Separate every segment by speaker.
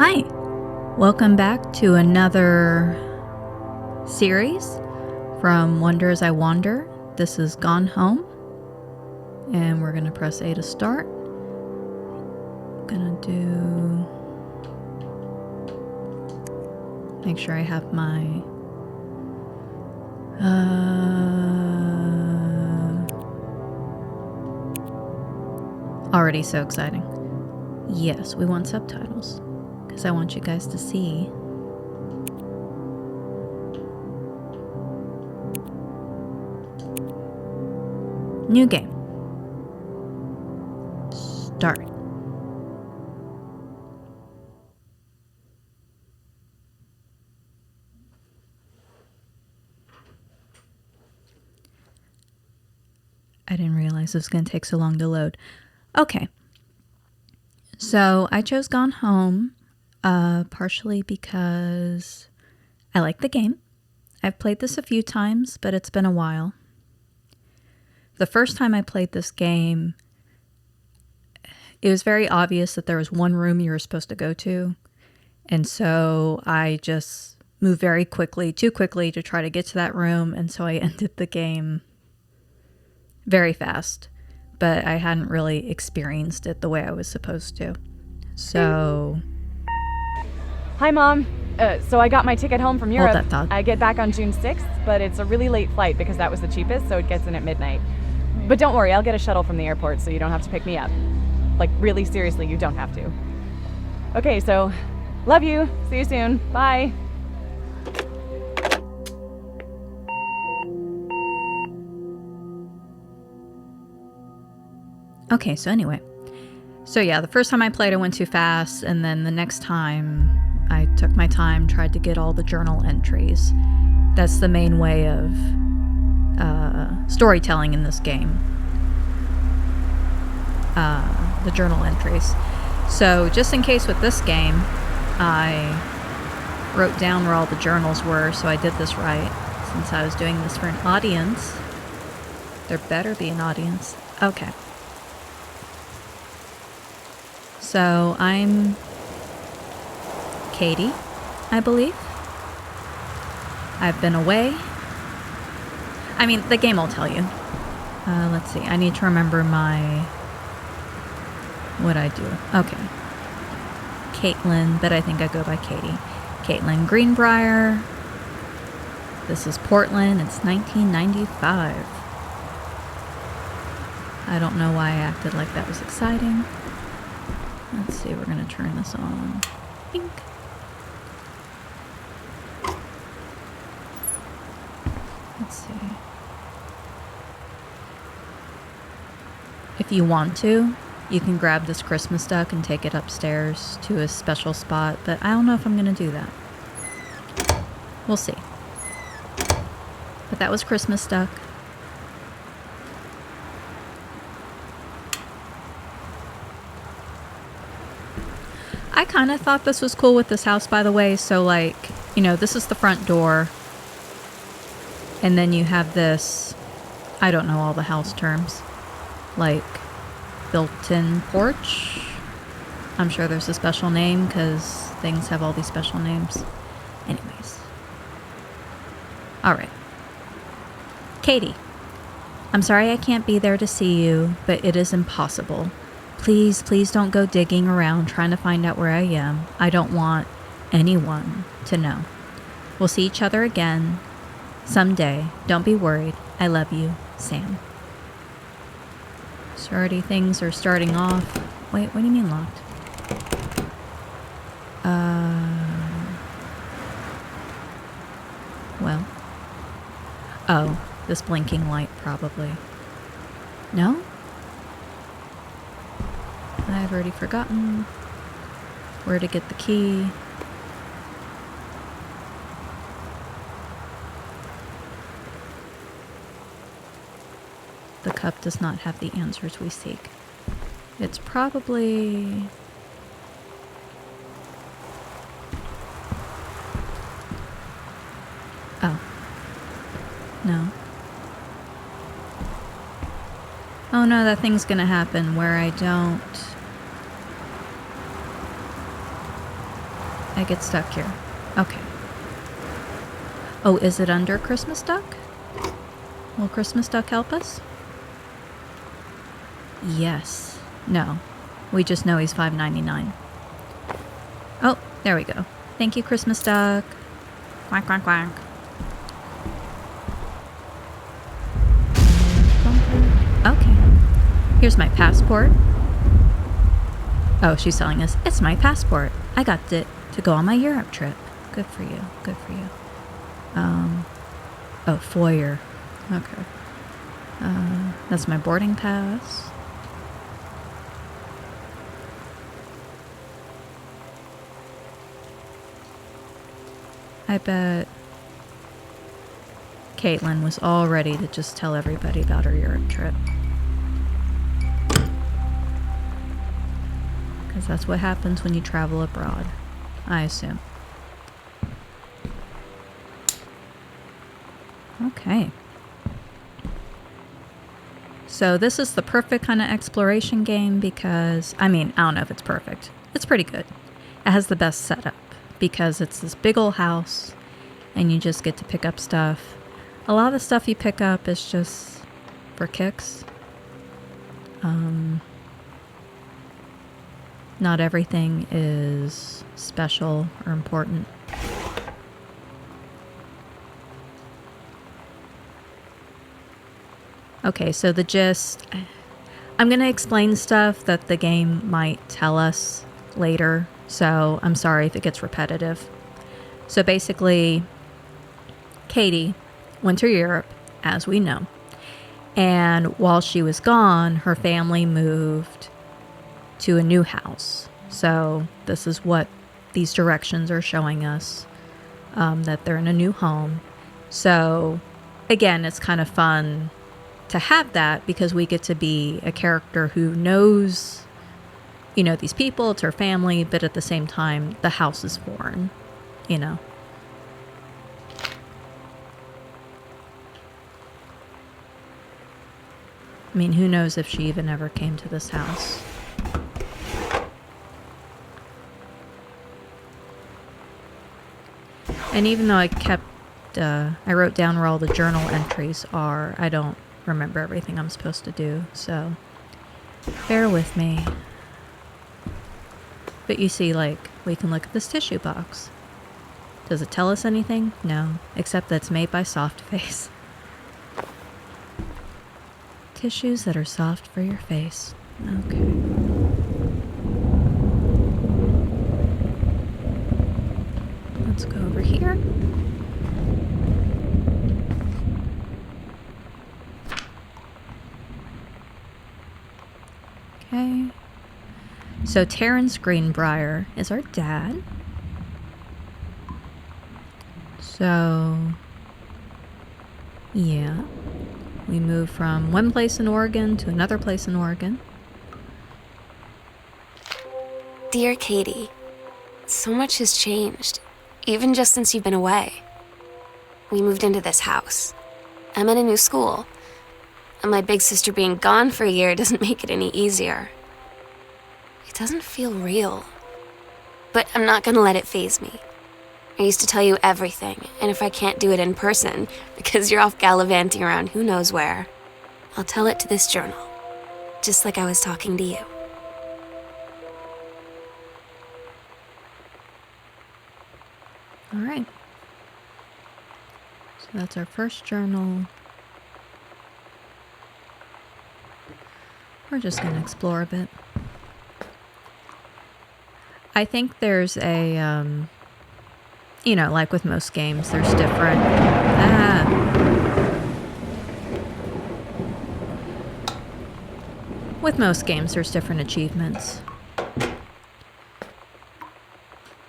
Speaker 1: Hi, welcome back to another series from Wonder as I Wander. This is Gone Home, and we're going to press A to start. Gonna make sure I have my already so exciting. Yes, we want subtitles because I want you guys to see. New game. Start. I didn't realize it was going to take so long to load. Okay. So I chose Gone Home partially because I like the game. I've played this a few times, but it's been a while. The first time I played this game, it was very obvious that there was one room you were supposed to go to. And so I just moved very quickly, too quickly to try to get to that room. And so I ended the game very fast. But I hadn't really experienced it the way I was supposed to. So...
Speaker 2: Hi, Mom. So I got my ticket home from Europe.
Speaker 1: Hold that thought.
Speaker 2: I get back on June 6th, but it's a really late flight because that was the cheapest, so it gets in at midnight. But don't worry, I'll get a shuttle from the airport so you don't have to pick me up. Like, really seriously, you don't have to. Okay, so love you. See you soon. Bye.
Speaker 1: Okay, so anyway. So yeah, the first time I played, I went too fast, and then the next time, I took my time, tried to get all the journal entries. That's the main way of storytelling in this game. The journal entries. So just in case with this game, I wrote down where all the journals were, so I did this right. Since I was doing this for an audience, there better be an audience. Okay. So I'm Katie, I believe. I've been away. I mean, the game will tell you. Let's see. I need to remember what I do. Okay. Caitlin, but I think I go by Katie. Caitlin Greenbriar. This is Portland. It's 1995. I don't know why I acted like that was exciting. Let's see, we're going to turn this on. Pink. Let's see. If you want to, you can grab this Christmas duck and take it upstairs to a special spot, but I don't know if I'm going to do that. We'll see. But that was Christmas duck. I kind of thought this was cool with this house, by the way. So, like, you know, this is the front door. And then you have this, I don't know all the house terms, like built-in porch. I'm sure there's a special name because things have all these special names. Anyways. All right. Katie, I'm sorry I can't be there to see you, but it is impossible. Please, please don't go digging around trying to find out where I am. I don't want anyone to know. We'll see each other again someday. Don't be worried. I love you, Sam. So already things are starting off. Wait, what do you mean locked? Well. Oh, this blinking light probably. No? I've already forgotten where to get the key. The cup does not have the answers we seek. It's probably... Oh. No. Oh no, that thing's gonna happen where I don't... I get stuck here. Okay. Oh, is it under Christmas Duck? Will Christmas Duck help us? Yes. No. We just know he's $5.99. Oh, there we go. Thank you, Christmas Duck. Quack, quack, quack. Okay. Here's my passport. Oh, she's telling us, it's my passport. I got it to go on my Europe trip. Good for you. Good for you. Oh, foyer. Okay. That's my boarding pass. I bet Caitlin was all ready to just tell everybody about her Europe trip. Because that's what happens when you travel abroad, I assume. Okay. So this is the perfect kind of exploration game because, I mean, I don't know if it's perfect. It's pretty good. It has the best setup because it's this big old house and you just get to pick up stuff. A lot of the stuff you pick up is just for kicks. Not everything is special or important. Okay, so the gist, I'm going to explain stuff that the game might tell us later, so I'm sorry if it gets repetitive. So basically, Katie went to Europe, as we know, and while she was gone, her family moved to a new house. So this is what these directions are showing us, that they're in a new home. So again, it's kind of fun to have that because we get to be a character who knows, you know, these people, it's her family, but at the same time, the house is foreign, you know. I mean, who knows if she even ever came to this house. And even though I wrote down where all the journal entries are, I don't remember everything I'm supposed to do, so bear with me. But you see, like, we can look at this tissue box. Does it tell us anything? No, except that it's made by Soft Face. Tissues that are soft for your face. Okay. Let's go over here. Okay. So Terrence Greenbriar is our dad. So, yeah. We moved from one place in Oregon to another place in Oregon.
Speaker 3: Dear Katie, so much has changed, even just since you've been away. We moved into this house. I'm in a new school. And my big sister being gone for a year doesn't make it any easier. It doesn't feel real. But I'm not gonna let it faze me. I used to tell you everything, and if I can't do it in person, because you're off gallivanting around who knows where, I'll tell it to this journal, just like I was talking to you.
Speaker 1: All right. So that's our first journal. We're just going to explore a bit. I think there's a, you know, like with most games, there's different... With most games, there's different achievements.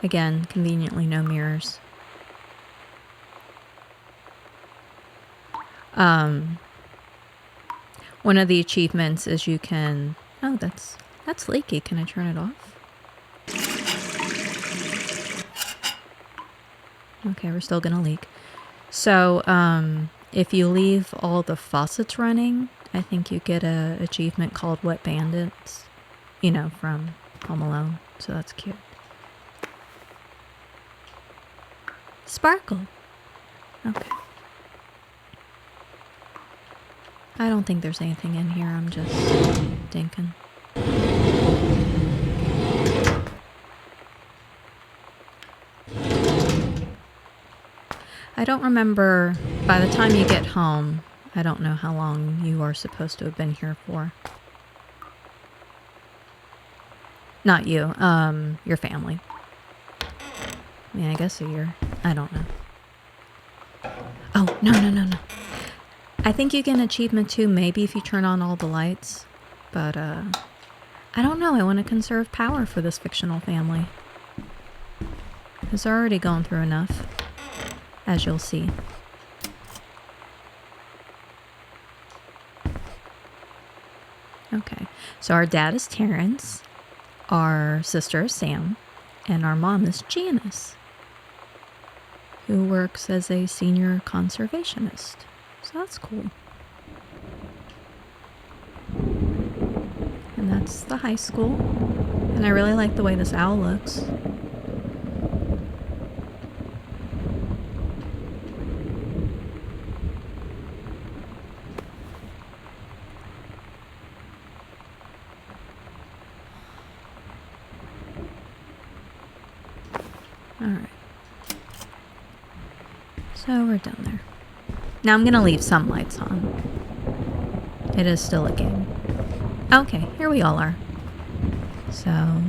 Speaker 1: Again, conveniently no mirrors. One of the achievements is you can... Oh, that's leaky. Can I turn it off? Okay, we're still gonna leak. So, if you leave all the faucets running, I think you get a achievement called Wet Bandits. You know, from Home Alone. So that's cute. Sparkle. Okay. I don't think there's anything in here. I'm just thinking. I don't remember, by the time you get home, I don't know how long you are supposed to have been here for. Not you, your family. I mean, I guess a year. I don't know. Oh, no. I think you get an achievement too, maybe if you turn on all the lights. But, I don't know. I want to conserve power for this fictional family. Because they're already going through enough, as you'll see. Okay, so our dad is Terrence, our sister is Sam, and our mom is Janice, who works as a senior conservationist. So that's cool. And that's the high school. And I really like the way this owl looks. Alright. So we're done there. Now I'm gonna leave some lights on. It is still a game. Okay, here we all are. So...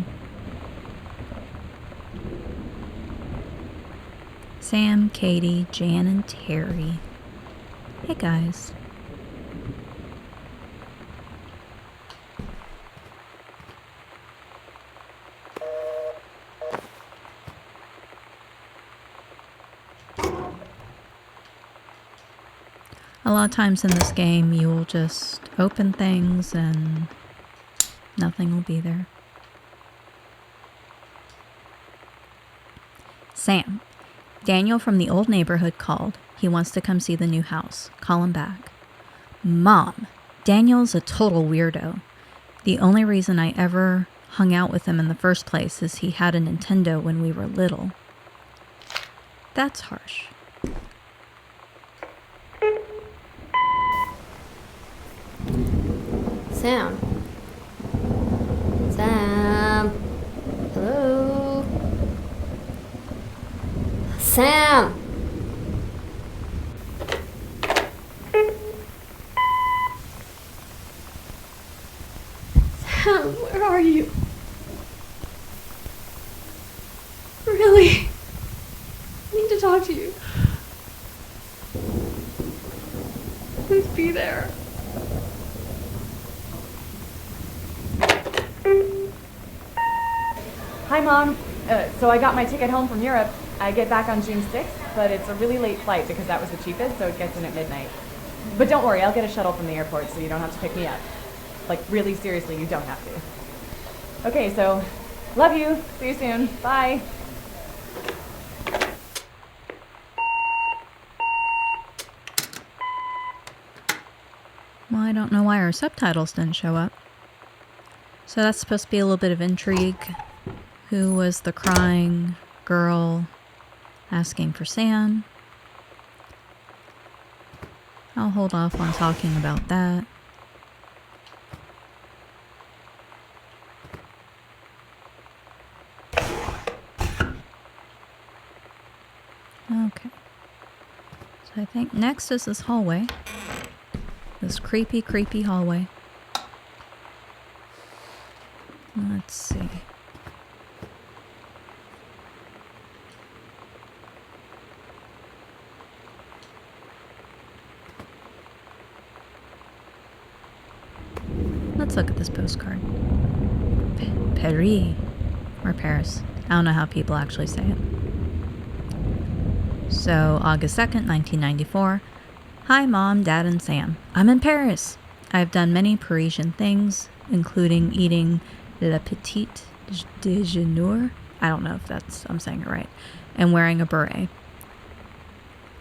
Speaker 1: Sam, Katie, Jan, and Terry. Hey guys. A lot of times in this game, you will just open things and nothing will be there. Sam. Daniel from the old neighborhood called. He wants to come see the new house. Call him back. Mom. Daniel's a total weirdo. The only reason I ever hung out with him in the first place is he had a Nintendo when we were little. That's harsh.
Speaker 3: Sam. Sam. Hello. Sam. Sam, where are you? Really? I need to talk to you. Please be there.
Speaker 2: Hi, Mom. So I got my ticket home from Europe. I get back on June 6th, but it's a really late flight because that was the cheapest, so it gets in at midnight. But don't worry, I'll get a shuttle from the airport, so you don't have to pick me up. Like, really seriously, you don't have to. Okay, so, love you. See you soon. Bye.
Speaker 1: Well, I don't know why our subtitles didn't show up. So that's supposed to be a little bit of intrigue. Who was the crying girl asking for Sam? I'll hold off on talking about that. Okay. So I think next is this hallway. This creepy, creepy hallway. Let's see. Let's look at this postcard. Paris. Or Paris. I don't know how people actually say it. So, August 2nd, 1994. Hi, Mom, Dad, and Sam. I'm in Paris. I've done many Parisian things, including eating le petit déjeuner. I don't know if I'm saying it right. And wearing a beret.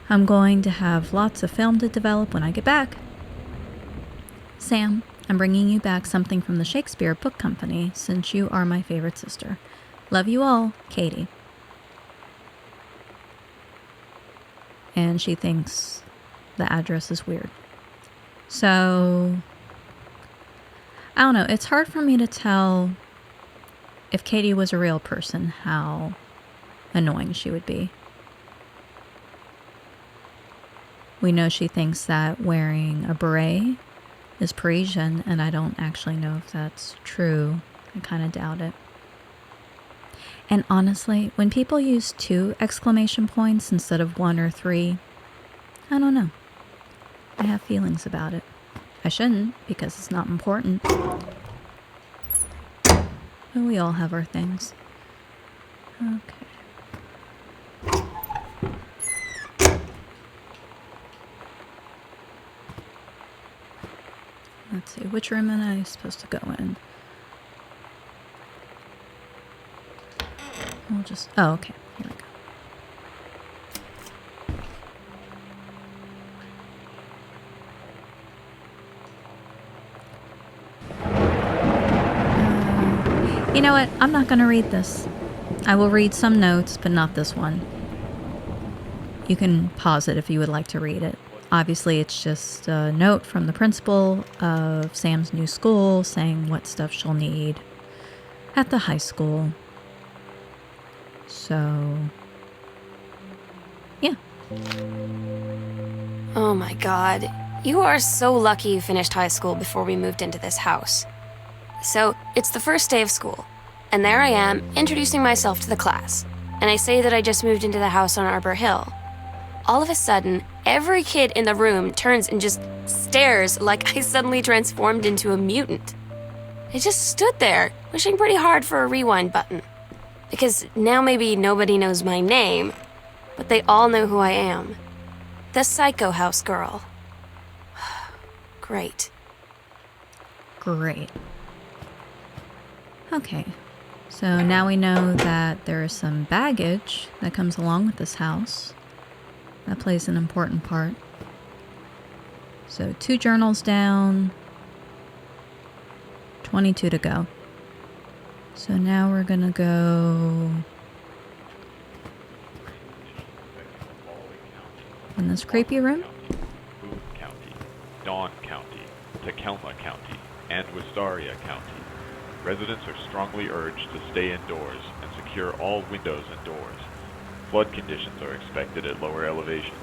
Speaker 1: I'm going to have lots of film to develop when I get back. Sam, I'm bringing you back something from the Shakespeare Book Company since you are my favorite sister. Love you all, Katie. and she thinks the address is weird. So, I don't know. It's hard for me to tell if Katie was a real person, how annoying she would be. We know she thinks that wearing a beret is Parisian, and I don't actually know if that's true. I kind of doubt it. And honestly, when people use 2 exclamation points instead of 1 or 3, I don't know. I have feelings about it. I shouldn't, because it's not important. But we all have our things. Okay. Let's see, which room am I supposed to go in? We'll just, oh, okay, here we go. You know what? I'm not going to read this. I will read some notes, but not this one. You can pause it if you would like to read it. Obviously, it's just a note from the principal of Sam's new school saying what stuff she'll need at the high school. So, yeah.
Speaker 3: Oh my god. You are so lucky you finished high school before we moved into this house. So, it's the first day of school, and there I am, introducing myself to the class, and I say that I just moved into the house on Arbor Hill. All of a sudden, every kid in the room turns and just stares like I suddenly transformed into a mutant. I just stood there, wishing pretty hard for a rewind button. Because now maybe nobody knows my name, but they all know who I am. The Psycho House girl. Great.
Speaker 1: Great. Okay. So now we know that there is some baggage that comes along with this house. That plays an important part. So 2 journals down, 22 to go. So now we're gonna go in this creepy room.
Speaker 4: Boone County, Dawn County, Tacoma County, and Wistaria County. Residents are strongly urged to stay indoors and secure all windows and doors. Flood conditions are expected at lower elevations.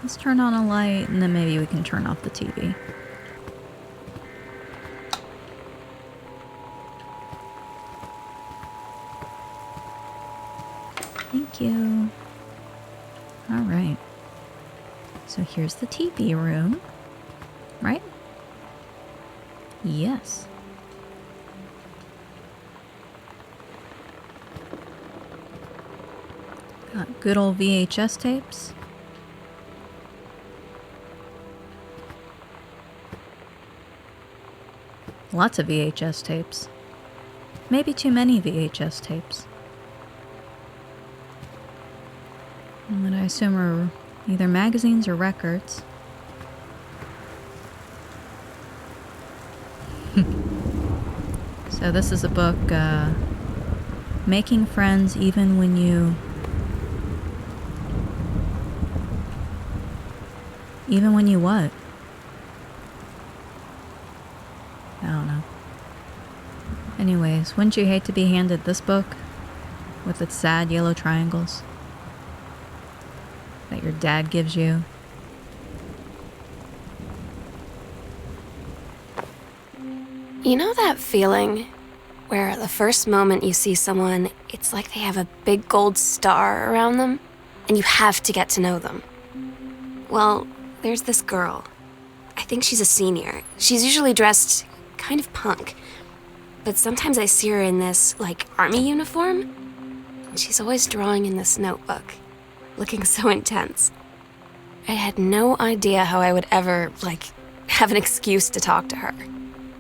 Speaker 1: Let's turn on a light and then maybe we can turn off the TV. Thank you. All right. So here's the TV room, right? Yes. Got good old VHS tapes. Lots of VHS tapes. Maybe too many VHS tapes. What I assume are either magazines or records. So this is a book, Making Friends Even When You... Even when you what? I don't know. Anyways, wouldn't you hate to be handed this book with its sad yellow triangles that your dad gives you?
Speaker 3: You know that feeling where the first moment you see someone, it's like they have a big gold star around them, and you have to get to know them? Well, there's this girl. I think she's a senior. She's usually dressed kind of punk, but sometimes I see her in this, army uniform, and she's always drawing in this notebook, looking so intense. I had no idea how I would ever, have an excuse to talk to her.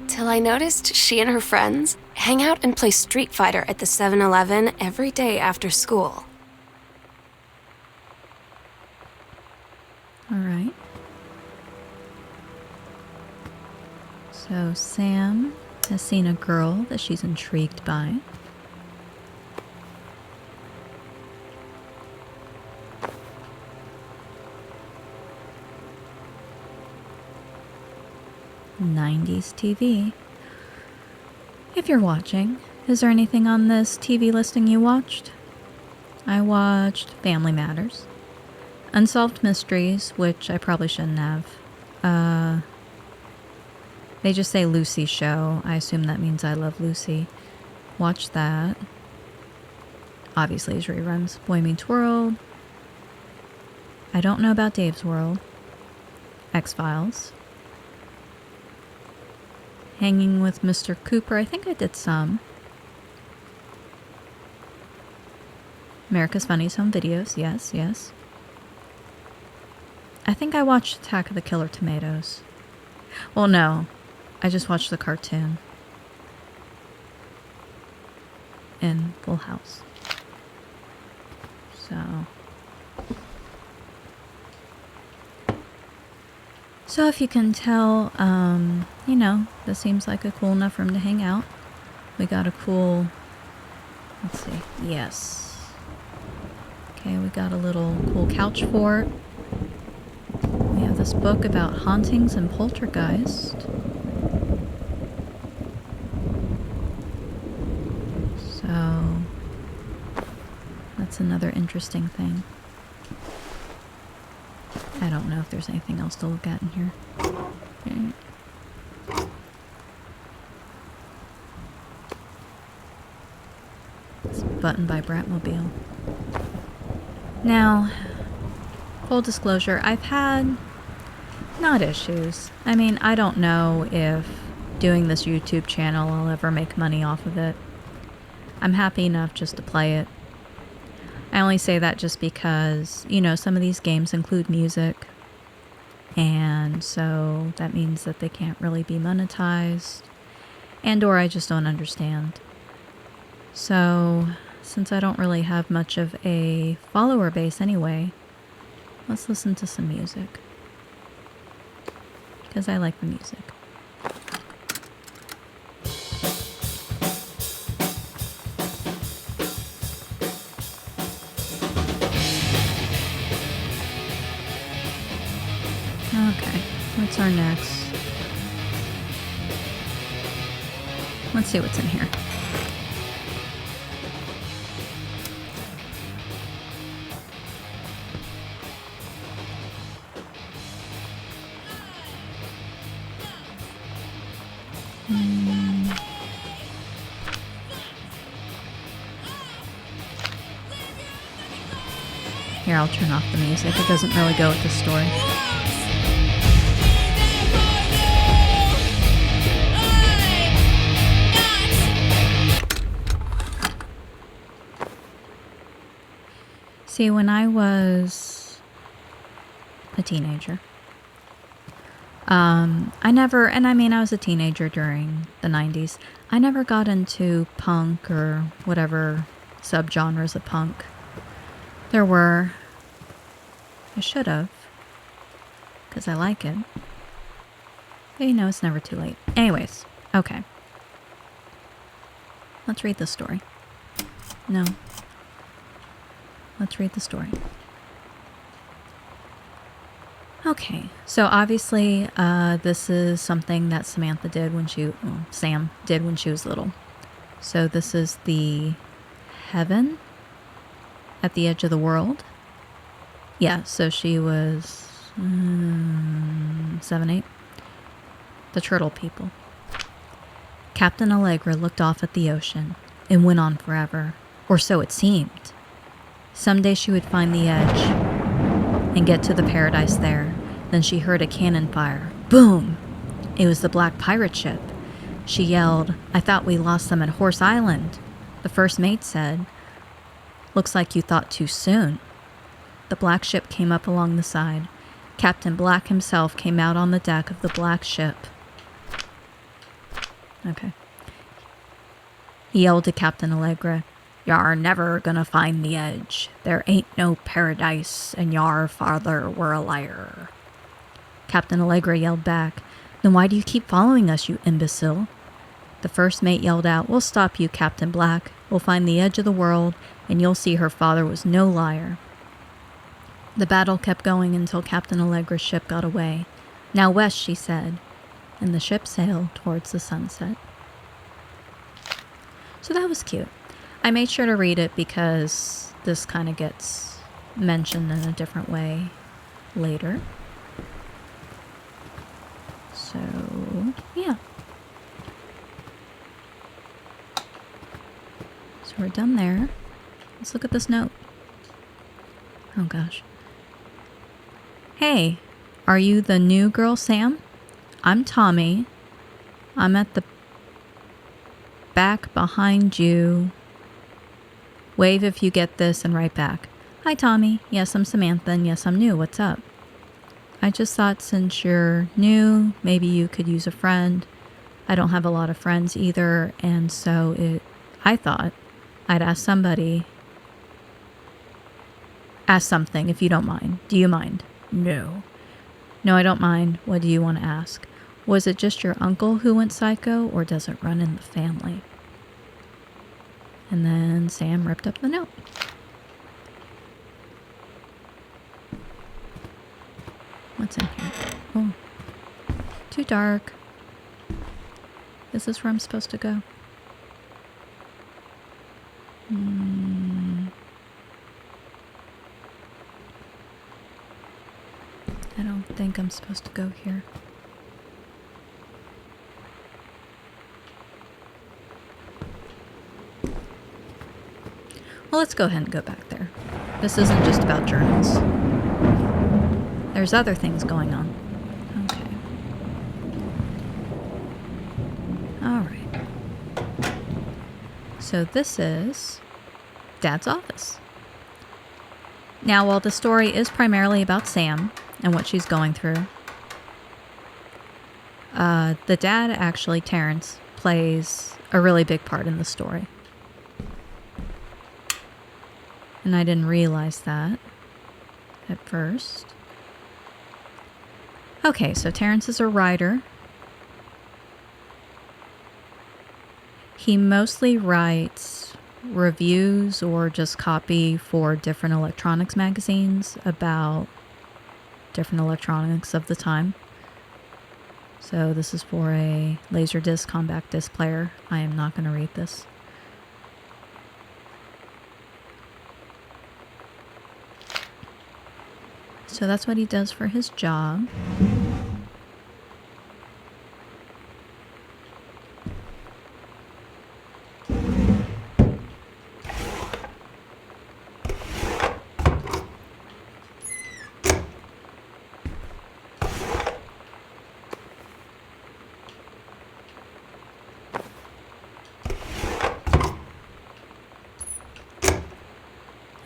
Speaker 3: Till I noticed she and her friends hang out and play Street Fighter at the 7-Eleven every day after school.
Speaker 1: All right. So Sam has seen a girl that she's intrigued by. 90s TV. If you're watching, is there anything on this TV listing you watched? I watched Family Matters, Unsolved Mysteries, which I probably shouldn't have. They just say Lucy Show. I assume that means I Love Lucy. Watched that. Obviously, it's reruns. Boy Meets World. I don't know about Dave's World. X-Files. Hanging with Mr. Cooper. I think I did some. America's Funniest Home Videos. Yes, yes. I think I watched Attack of the Killer Tomatoes. Well, no. I just watched the cartoon. In Full House. So if you can tell, you know, this seems like a cool enough room to hang out. We got a cool, let's see, yes. Okay, we got a little cool couch fort. We have this book about hauntings and poltergeist. So, that's another interesting thing. I don't know if there's anything else to look at in here. Okay. It's buttoned by Bratmobile. Now, full disclosure, I've had not issues. I mean, I don't know if doing this YouTube channel I'll ever make money off of it. I'm happy enough just to play it. I only say that just because, you know, some of these games include music, and so that means that they can't really be monetized, and or I just don't understand. So, since I don't really have much of a follower base anyway, let's listen to some music, because I like the music. Okay, what's our next? Let's see what's in here. Here, I'll turn off the music. It doesn't really go with the story. See, when I was a teenager, I was a teenager during the 90s. I never got into punk or whatever subgenres of punk there were. I should have, because I like it. But you know, it's never too late. Anyways, okay. Let's read the story. No. Let's read the story. Okay, so obviously, this is something that Sam did when she was little. So this is the heaven at the edge of the world. Yeah, so she was 7, 8. The turtle people. Captain Allegra looked off at the ocean and went on forever, or so it seemed. Someday she would find the edge and get to the paradise there. Then she heard a cannon fire. Boom! It was the black pirate ship. She yelled, "I thought we lost them at Horse Island." The first mate said, "Looks like you thought too soon." The black ship came up along the side. Captain Black himself came out on the deck of the black ship. Okay. He yelled to Captain Allegra, "Y'are never gonna find the edge. There ain't no paradise, and y'are father were a liar." Captain Allegra yelled back, "Then why do you keep following us, you imbecile?" The first mate yelled out, "We'll stop you, Captain Black. We'll find the edge of the world, and you'll see her father was no liar." The battle kept going until Captain Allegra's ship got away. "Now west," she said. and the ship sailed towards the sunset. So that was cute. I made sure to read it because this kind of gets mentioned in a different way later. So, yeah. So we're done there. Let's look at this note. Oh gosh. Hey, are you the new girl, Sam? I'm Tommy. I'm at the back behind you. Wave if you get this and write back. Hi, Tommy. Yes, I'm Samantha, and yes, I'm new. What's up? I just thought since you're new, maybe you could use a friend. I don't have a lot of friends either, and so I thought I'd ask something if you don't mind. Do you mind? No. No, I don't mind. What do you want to ask? Was it just your uncle who went psycho, or does it run in the family? And then Sam ripped up the note. What's in here? Oh, too dark. Is this where I'm supposed to go? I don't think I'm supposed to go here. Well, let's go ahead and go back there. This isn't just about journals. There's other things going on. Okay. Alright. So this is Dad's office. Now, while the story is primarily about Sam and what she's going through, the dad, actually, Terrence, plays a really big part in the story. And I didn't realize that at first. Okay, so Terrence is a writer. He mostly writes reviews or just copy for different electronics magazines about different electronics of the time. So this is for a Laserdisc compact disc player. I am not going to read this. So that's what he does for his job.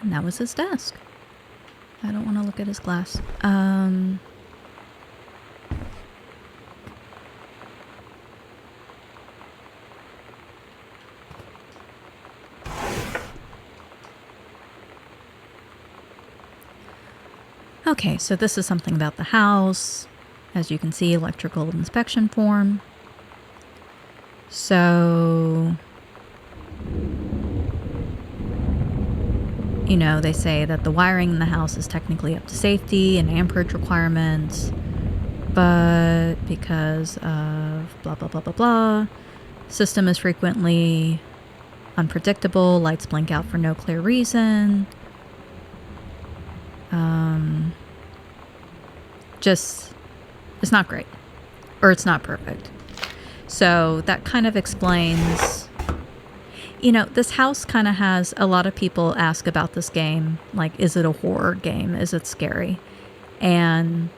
Speaker 1: And that was his desk. I don't want to look at his glass. Okay, so this is something about the house. As you can see, electrical inspection form. So, you know, they say that the wiring in the house is technically up to safety and amperage requirements, but because of blah, blah, blah, blah, blah, system is frequently unpredictable, lights blink out for no clear reason. It's not great, or it's not perfect. So that kind of explains, you know, this house kind of has, a lot of people ask about this game, like, is it a horror game? Is it scary? And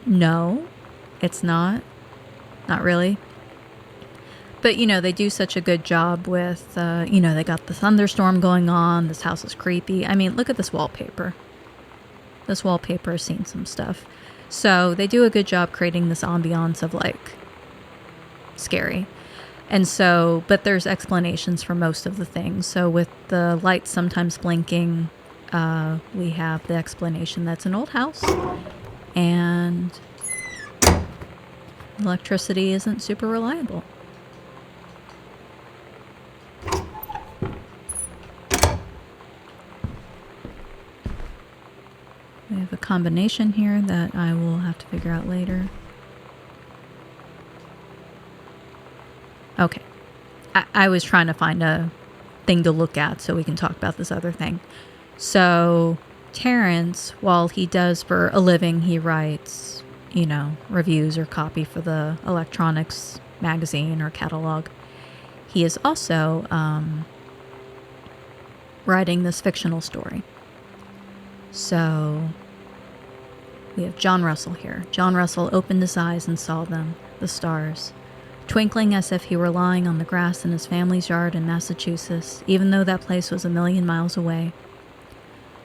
Speaker 1: no, it's not. Not really. But, you know, they do such a good job with, you know, they got the thunderstorm going on. This house is creepy. I mean, look at this wallpaper. This wallpaper has seen some stuff. So they do a good job creating this ambiance of, like, scary. And so, but there's explanations for most of the things. So with the lights sometimes blinking, we have the explanation that's an old house. And electricity isn't super reliable. We have a combination here that I will have to figure out later. Okay. I was trying to find a thing to look at so we can talk about this other thing. So Terrence, while he does for a living, he writes, reviews or copy for the electronics magazine or catalog. He is also writing this fictional story. So we have John Russell here. John Russell opened his eyes and saw them, the stars, twinkling as if he were lying on the grass in his family's yard in Massachusetts, even though that place was 1,000,000 miles away.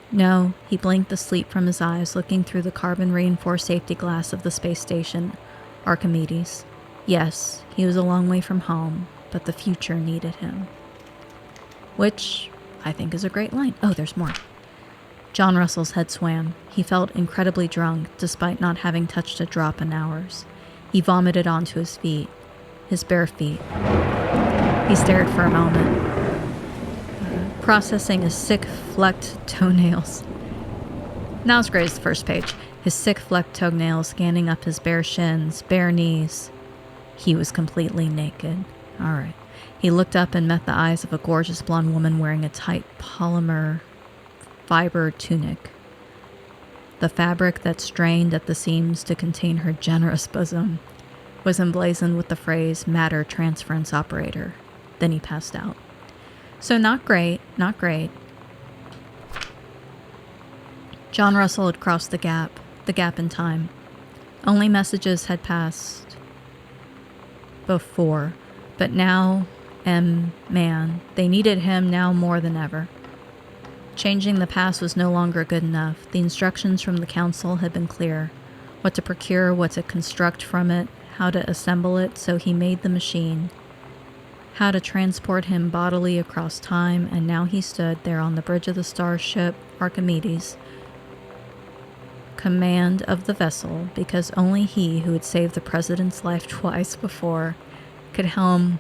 Speaker 1: No, he blinked the sleep from his eyes, looking through the carbon-reinforced safety glass of the space station, Archimedes. Yes, he was a long way from home, but the future needed him. Which I think is a great line. Oh, there's more. John Russell's head swam. He felt incredibly drunk, despite not having touched a drop in hours. He vomited onto his feet, his bare feet. He stared for a moment, processing his sick, flecked toenails. Not as great as the first page. His sick, flecked toenails scanning up his bare shins, bare knees. He was completely naked. All right. He looked up and met the eyes of a gorgeous blonde woman wearing a tight polymer fiber tunic. The fabric that strained at the seams to contain her generous bosom was emblazoned with the phrase matter transference operator. Then he passed out. So not great, not great. John Russell had crossed the gap in time. Only messages had passed before, but now, man, they needed him now more than ever. Changing the past was no longer good enough. The instructions from the council had been clear. What to procure, what to construct from it, how to assemble it, so he made the machine. How to transport him bodily across time, and now he stood there on the bridge of the starship Archimedes, command of the vessel, because only he who had saved the president's life twice before could helm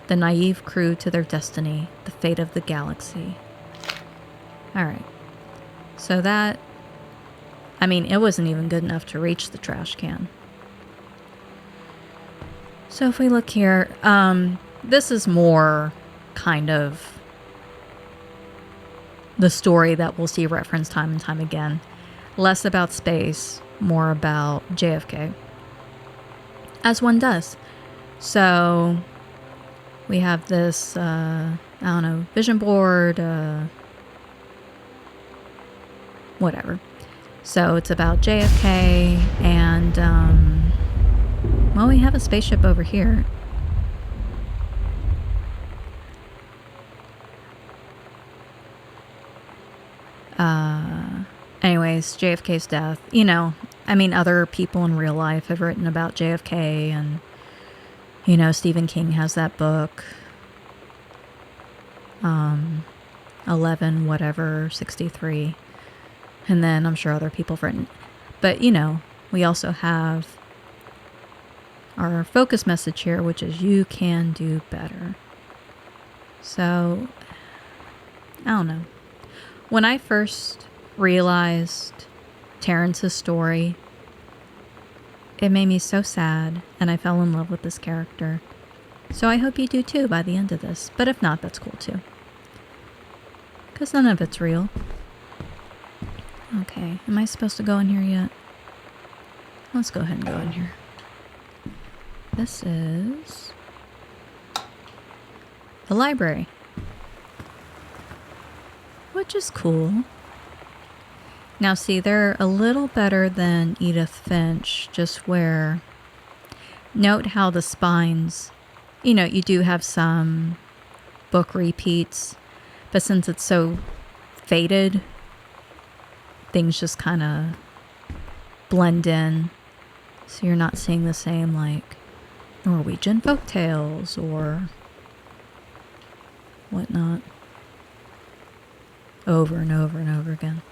Speaker 1: the naive crew to their destiny, the fate of the galaxy. Alright. So that, it wasn't even good enough to reach the trash can. So if we look here, this is more kind of the story that we'll see referenced time and time again. Less about space, more about JFK. As one does. So we have this, vision board, whatever. So it's about JFK and, we have a spaceship over here. Anyways, JFK's death. Other people in real life have written about JFK and, Stephen King has that book. 11, 63. And then I'm sure other people have written. But, we also have our focus message here, which is you can do better. So, I don't know. When I first realized Terrence's story, it made me so sad, and I fell in love with this character. So I hope you do too by the end of this. But if not, that's cool too. Because none of it's real. Okay, am I supposed to go in here yet? Let's go ahead and go in here. This is the library, which is cool. Now see, they're a little better than Edith Finch, just where, note how the spines, you do have some book repeats, but since it's so faded, things just kind of blend in. So you're not seeing the same, like, Norwegian folktales or whatnot over and over and over again.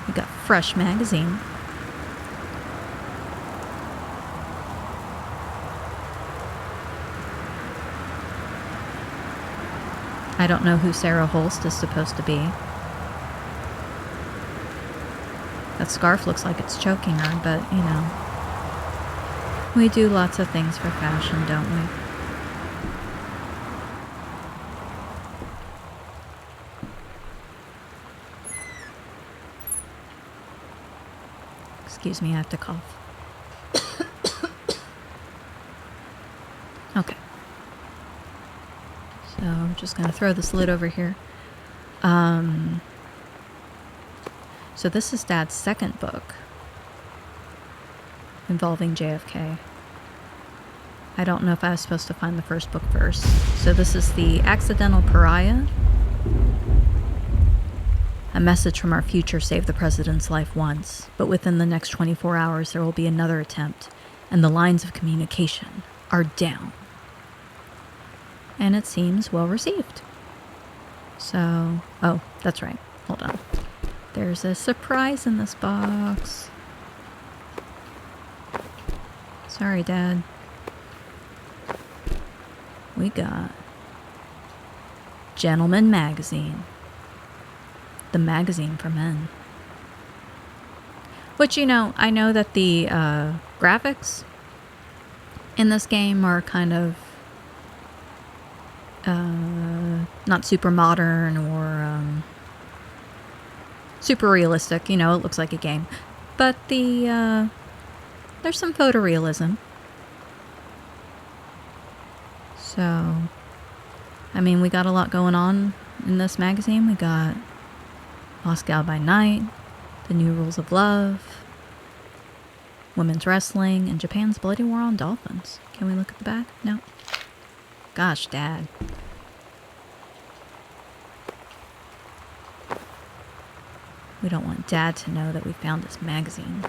Speaker 1: We got Fresh magazine. I don't know who Sarah Holst is supposed to be. That scarf looks like it's choking her, but, you know. We do lots of things for fashion, don't we? Excuse me, I have to cough. Okay. So I'm just going to throw this lid over here. So this is Dad's second book involving JFK. I don't know if I was supposed to find the first book first. So this is The Accidental Pariah. A message from our future saved the president's life once, but within the next 24 hours there will be another attempt, and the lines of communication are down. And it seems well received. So, oh, that's right. Hold on. There's a surprise in this box. Sorry, Dad. We got Gentleman Magazine. The magazine for men. Which, you know, I know that the graphics in this game are kind of not super modern or super realistic. You know, it looks like a game. But the there's some photorealism. So, I mean, we got a lot going on in this magazine. We got Moscow by Night, The New Rules of Love, Women's Wrestling, and Japan's Bloody War on Dolphins. Can we look at the back? No. Gosh, Dad. We don't want Dad to know that we found this magazine.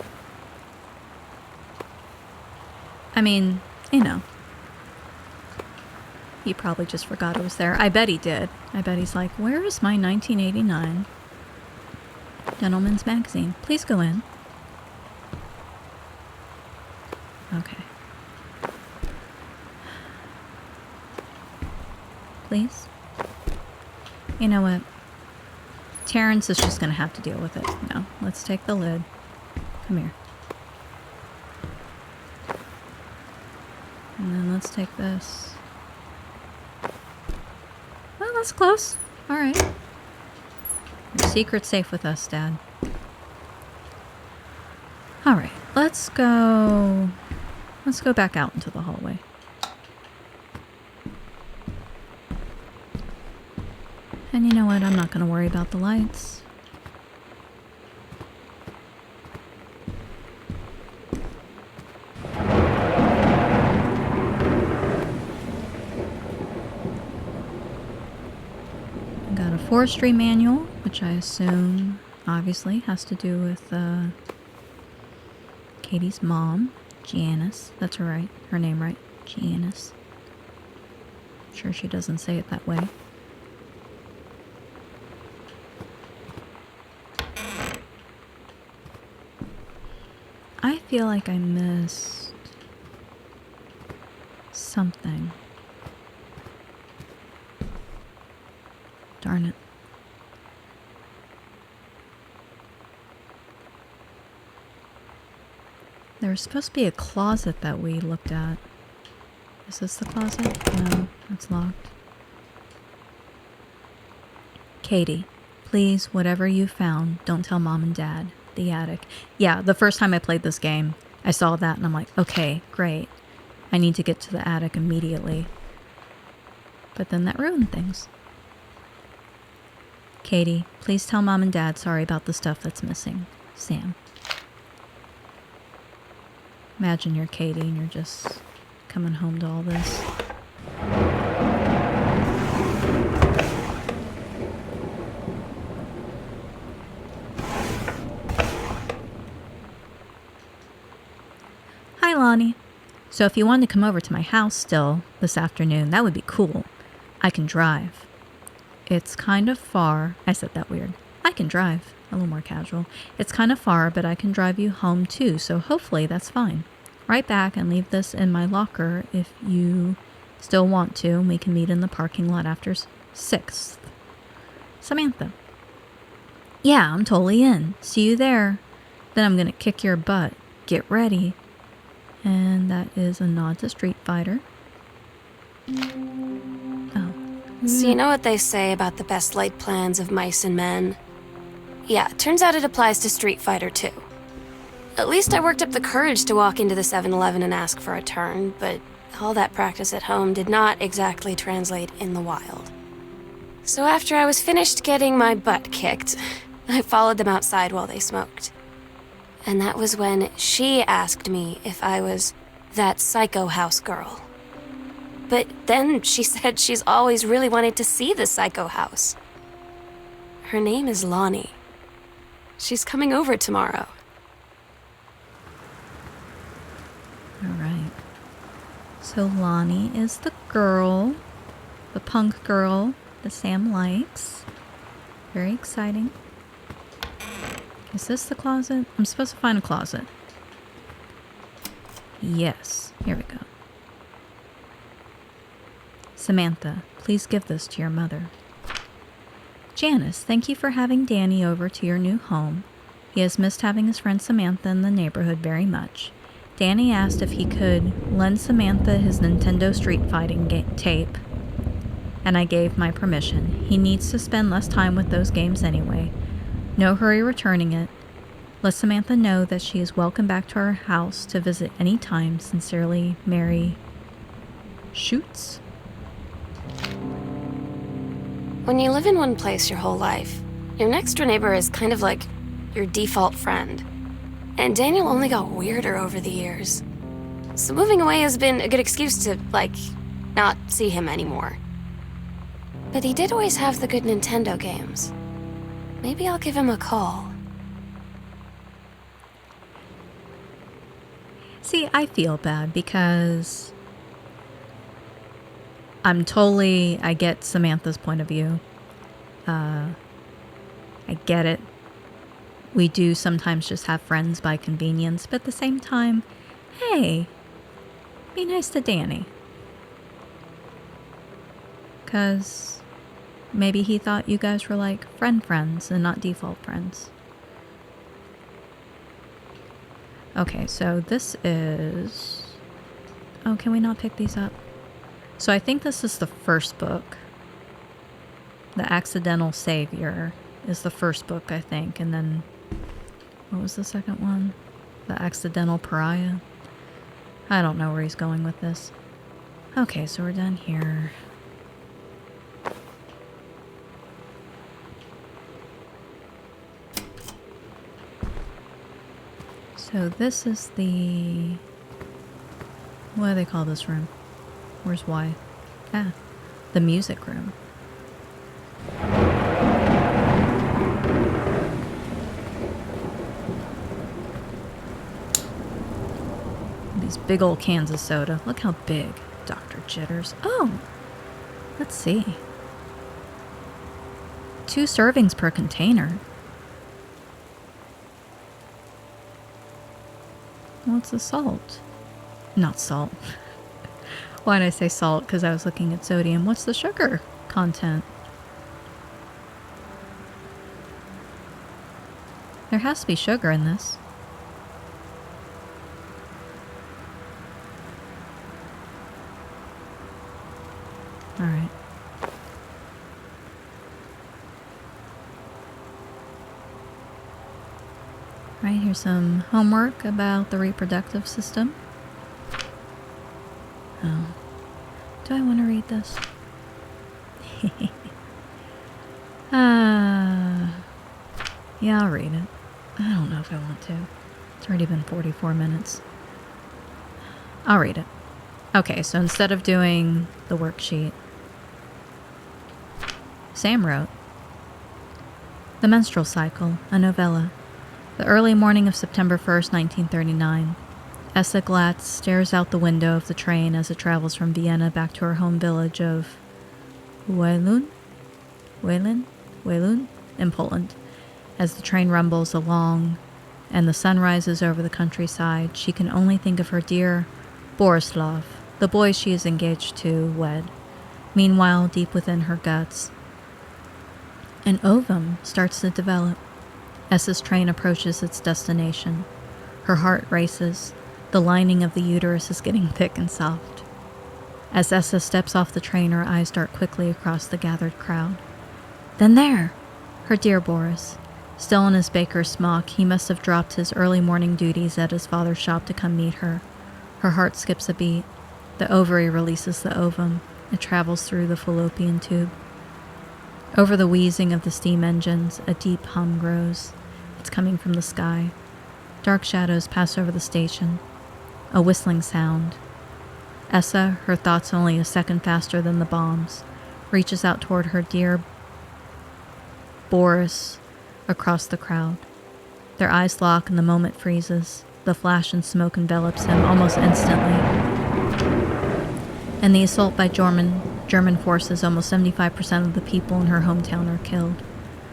Speaker 1: I mean, you know. He probably just forgot it was there. I bet he did. I bet he's like, where is my 1989 Gentleman's Magazine? Please go in. Okay. Please? You know what? Terrence is just going to have to deal with it. No, let's take the lid. Come here. And then let's take this. Well, that's close. All right. Your secret's safe with us, Dad. All right, let's go back out into the hallway. And you know what? I'm not going to worry about the lights. I got a forestry manual, which I assume obviously has to do with Katie's mom, Janice. That's her name, right? Janice. Sure she doesn't say it that way. I feel like I missed something. Darn it. There was supposed to be a closet that we looked at. Is this the closet? No, it's locked. Katie, please, whatever you found, don't tell Mom and Dad. The attic. Yeah, the first time I played this game, I saw that and I'm like, okay, great. I need to get to the attic immediately. But then that ruined things. Katie, please tell Mom and Dad sorry about the stuff that's missing. Sam. Imagine you're Katie and you're just coming home to all this. Hi, Lonnie. So if you wanted to come over to my house still this afternoon, that would be cool. I can drive. It's kind of far. I said that weird. I can drive. A little more casual. It's kind of far, but I can drive you home too, so hopefully that's fine. Right back and leave this in my locker if you still want to, and we can meet in the parking lot 6th. Samantha. Yeah, I'm totally in. See you there. Then I'm gonna kick your butt. Get ready. And that is a nod to Street Fighter. Oh.
Speaker 3: So you know what they say about the best laid plans of mice and men? Yeah, turns out it applies to Street Fighter too. At least I worked up the courage to walk into the 7-Eleven and ask for a turn, but all that practice at home did not exactly translate in the wild. So after I was finished getting my butt kicked, I followed them outside while they smoked. And that was when she asked me if I was that psycho house girl. But then she said she's always really wanted to see the psycho house. Her name is Lonnie. She's coming over tomorrow.
Speaker 1: All right. So Lonnie is the girl, the punk girl that Sam likes. Very exciting. Is this the closet? I'm supposed to find a closet. Yes. Here we go. Samantha, please give this to your mother. Janice, thank you for having Danny over to your new home. He has missed having his friend Samantha in the neighborhood very much. Danny asked if he could lend Samantha his Nintendo Street Fighting tape, and I gave my permission. He needs to spend less time with those games anyway. No hurry returning it. Let Samantha know that she is welcome back to our house to visit any time. Sincerely, Mary Shoots.
Speaker 3: When you live in one place your whole life, your next door neighbor is kind of like your default friend. And Daniel only got weirder over the years. So moving away has been a good excuse to, not see him anymore. But he did always have the good Nintendo games. Maybe I'll give him a call.
Speaker 1: See, I feel bad because I get Samantha's point of view. I get it. We do sometimes just have friends by convenience, but at the same time, hey, be nice to Danny. Because maybe he thought you guys were like friends and not default friends. Okay, so this is... Oh, can we not pick these up? So I think this is the first book. The Accidental Savior is the first book, I think. And then, what was the second one? The Accidental Pariah? I don't know where he's going with this. Okay, so we're done here. So this is the... What do they call this room? Where's Y? Ah, the music room. These big old cans of soda. Look how big. Dr. Jitters. Oh! Let's see. 2 servings per container. What's the salt? Not salt. Why did I say salt? Because I was looking at sodium. What's the sugar content? There has to be sugar in this. Alright. Alright, here's some homework about the reproductive system. Oh. Do I want to read this? Yeah, I'll read it. I don't know if I want to. It's already been 44 minutes. I'll read it. Okay, so instead of doing the worksheet, Sam wrote, The Menstrual Cycle, a novella. The early morning of September 1st, 1939. Essa Glatz stares out the window of the train as it travels from Vienna back to her home village of Wieluń in Poland. As the train rumbles along and the sun rises over the countryside, she can only think of her dear Borislav, the boy she is engaged to wed. Meanwhile, deep within her guts, an ovum starts to develop. Essa's train approaches its destination. Her heart races. The lining of the uterus is getting thick and soft. As Essa steps off the train, her eyes dart quickly across the gathered crowd. Then there! Her dear Boris. Still in his baker's smock, he must have dropped his early morning duties at his father's shop to come meet her. Her heart skips a beat. The ovary releases the ovum. It travels through the fallopian tube. Over the wheezing of the steam engines, a deep hum grows. It's coming from the sky. Dark shadows pass over the station. A whistling sound. Essa, her thoughts only a second faster than the bombs, reaches out toward her dear Boris across the crowd. Their eyes lock and the moment freezes. The flash and smoke envelops him almost instantly. In the assault by German forces, almost 75% of the people in her hometown are killed.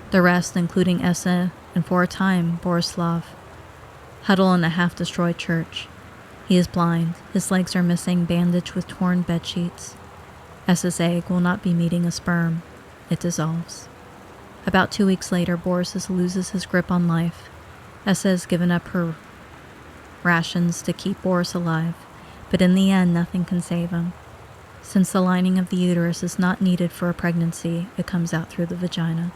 Speaker 1: The rest, including Essa and for a time Borislav, huddle in a half-destroyed church. He is blind. His legs are missing, bandaged with torn bedsheets. Essa's egg will not be meeting a sperm. It dissolves. About 2 weeks later, Boris loses his grip on life. Essa has given up her rations to keep Boris alive, but in the end, nothing can save him. Since the lining of the uterus is not needed for a pregnancy, it comes out through the vagina.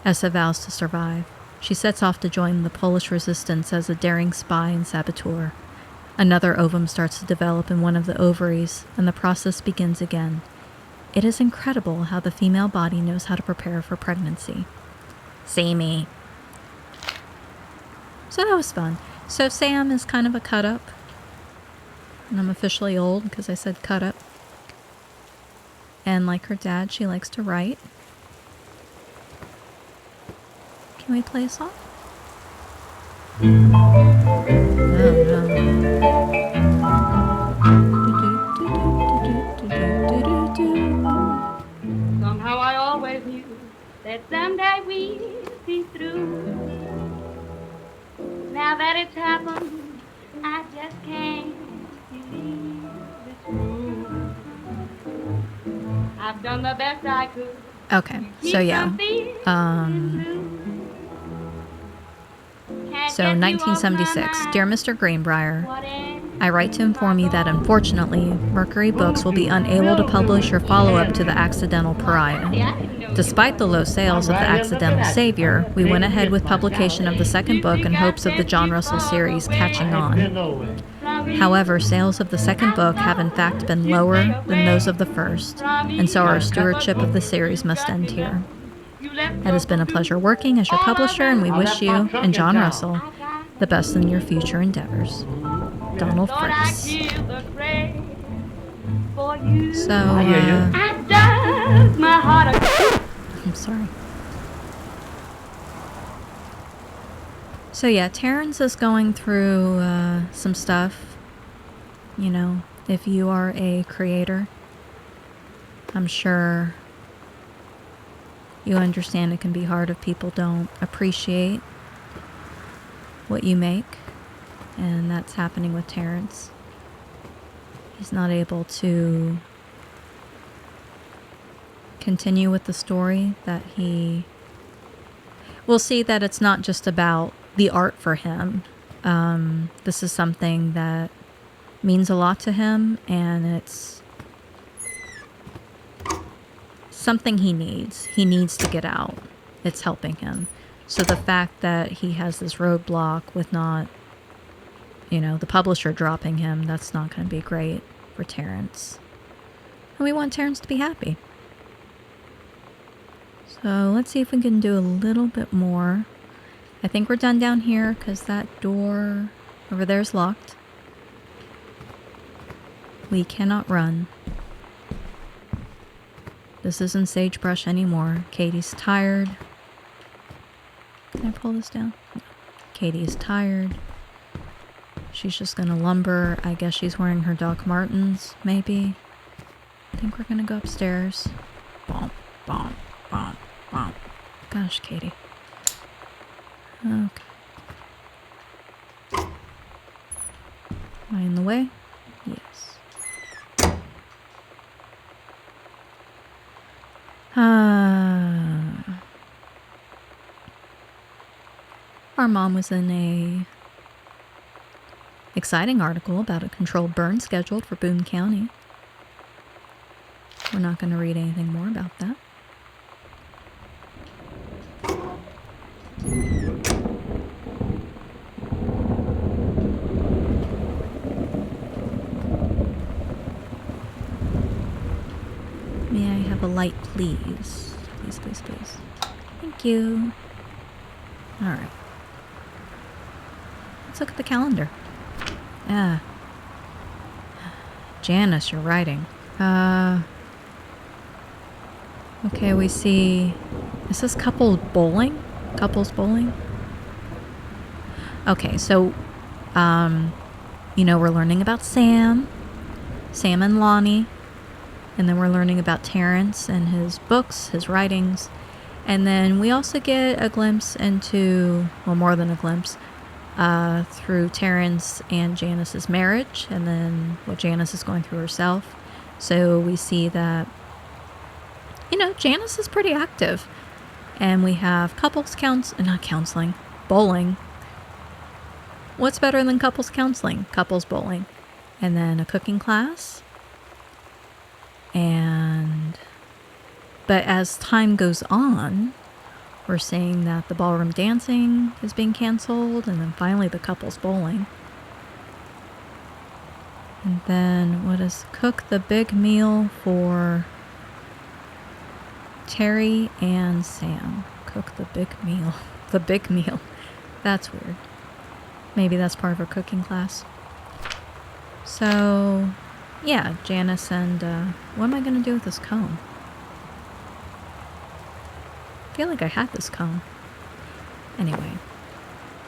Speaker 1: Essa vows to survive. She sets off to join the Polish resistance as a daring spy and saboteur. Another ovum starts to develop in one of the ovaries, and the process begins again. It is incredible how the female body knows how to prepare for pregnancy. See me. So that was fun. So Sam is kind of a cut-up. And I'm officially old because I said cut-up. And like her dad, she likes to write. Can we play a song? Oh no.
Speaker 5: Somehow I always knew that someday we'd see through. Now that it's happened, I just can't believe it's true. I've done the best I could.
Speaker 1: Okay, so yeah. So 1976, Dear Mr. Greenbriar, I write to inform you that unfortunately, Mercury Books will be unable to publish your follow-up to The Accidental Pariah. Despite the low sales of The Accidental Savior, we went ahead with publication of the second book in hopes of the John Russell series catching on. However, sales of the second book have in fact been lower than those of the first, and so our stewardship of the series must end here. It has been a pleasure working as your publisher, and we wish you and John Russell the best in your future endeavors. Donald Fritz. So, I'm sorry. So yeah, Terrence is going through some stuff. You know, if you are a creator, I'm sure you understand it can be hard if people don't appreciate what you make. And that's happening with Terrence. He's not able to continue with the story that he... We'll see that it's not just about the art for him. This is something that means a lot to him, and it's something he needs. He needs to get out. It's helping him. So the fact that he has this roadblock with not, you know, the publisher dropping him, that's not going to be great for Terrence. And we want Terrence to be happy. So let's see if we can do a little bit more. I think we're done down here because that door over there is locked. We cannot run. This isn't sagebrush anymore. Katie's tired. Can I pull this down? No. Katie's tired. She's just gonna lumber. I guess she's wearing her Doc Martens, maybe. I think we're gonna go upstairs. Bomp, bomp, bomp, bomp. Gosh, Katie. Okay. Am I in the way? Yes. Our mom was in a exciting article about a controlled burn scheduled for Boone County. We're not going to read anything more about that. May I have a light, please? Please, please, please. Thank you. All right. Let's look at the calendar. Ah. Janice, you're writing. Okay, we see... Is this couples bowling? Couples bowling? Okay, so, we're learning about Sam and Lonnie, and then we're learning about Terrence and his books, his writings, and then we also get a glimpse into, well, more than a glimpse, through Terrence and Janice's marriage, and then what Janice is going through herself. So we see that, Janice is pretty active. And we have bowling. What's better than couples counseling? Couples bowling. And then a cooking class. But as time goes on, we're seeing that the ballroom dancing is being canceled, and then finally the couples bowling. And then what is cook the big meal for Terry and Sam. Cook the big meal. The big meal. That's weird. Maybe that's part of her cooking class. So, yeah, Janice and, what am I going to do with this comb? I feel like I had this comb. Anyway.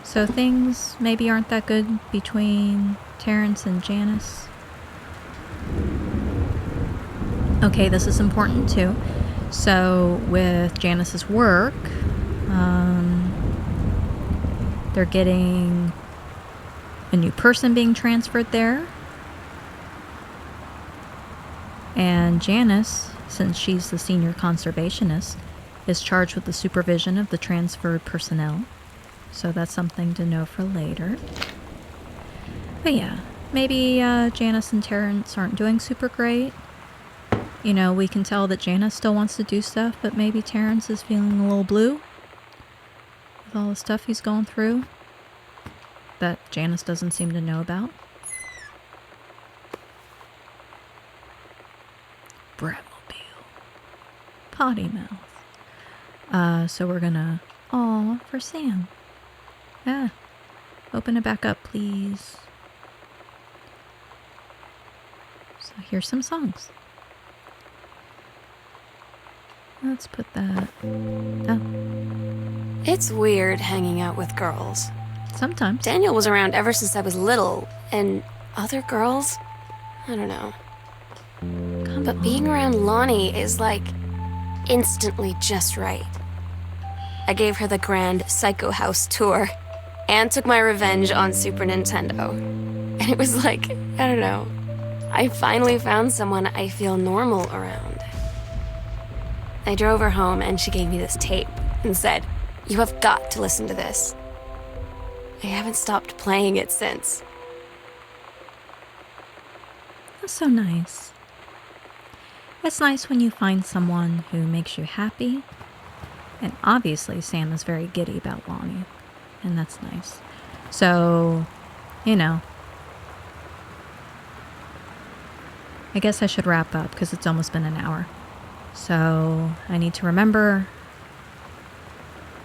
Speaker 1: So things maybe aren't that good between Terrence and Janice. Okay, this is important too. So with Janice's work, they're getting a new person being transferred there. And Janice, since she's the senior conservationist, is charged with the supervision of the transferred personnel. So that's something to know for later. But yeah, maybe Janice and Terrence aren't doing super great. We can tell that Janice still wants to do stuff, but maybe Terrence is feeling a little blue with all the stuff he's going through that Janice doesn't seem to know about. Bratmobile. Potty mouth. So we're gonna... Aw, for Sam. Open it back up, please. So here's some songs. Let's put that... Oh.
Speaker 3: It's weird hanging out with girls.
Speaker 1: Sometimes.
Speaker 3: Daniel was around ever since I was little, and other girls? I don't know. But being around Lonnie is like instantly just right. I gave her the grand Psycho House tour and took my revenge on Super Nintendo. And it was like, I don't know, I finally found someone I feel normal around. I drove her home and she gave me this tape and said, "You have got to listen to this." I haven't stopped playing it since.
Speaker 1: That's so nice. It's nice when you find someone who makes you happy. And obviously Sam is very giddy about Lonnie. And that's nice. So, I guess I should wrap up because it's almost been an hour. So I need to remember.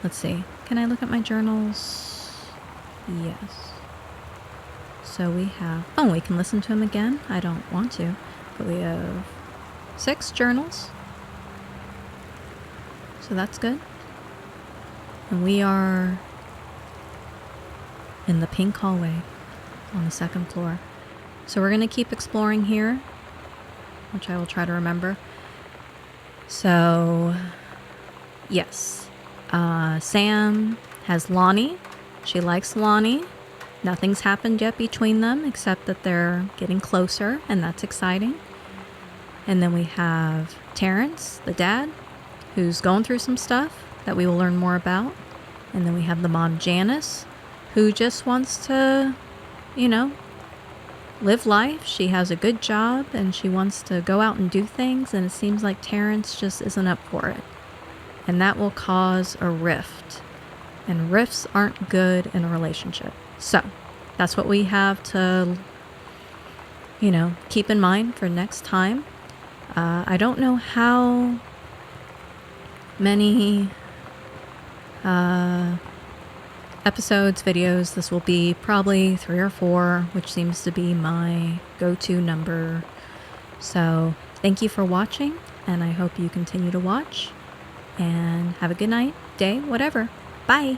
Speaker 1: Let's see. Can I look at my journals? Yes. So we have... Oh, we can listen to them again? I don't want to. But we have 6 journals. So that's good. And we are in the pink hallway on the 2nd floor. So we're going to keep exploring here, which I will try to remember. So, yes. Sam has Lonnie. She likes Lonnie. Nothing's happened yet between them except that they're getting closer, and that's exciting. And then we have Terrence, the dad, who's going through some stuff that we will learn more about. And then we have the mom, Janice, who just wants to, you know, live life. She has a good job and she wants to go out and do things. And it seems like Terrence just isn't up for it. And that will cause a rift. And rifts aren't good in a relationship. So that's what we have to, you know, keep in mind for next time. I don't know how many episodes, videos this will be. Probably 3 or 4, which seems to be my go-to number. So thank you for watching, and I hope you continue to watch. And have a good night, day, whatever. Bye.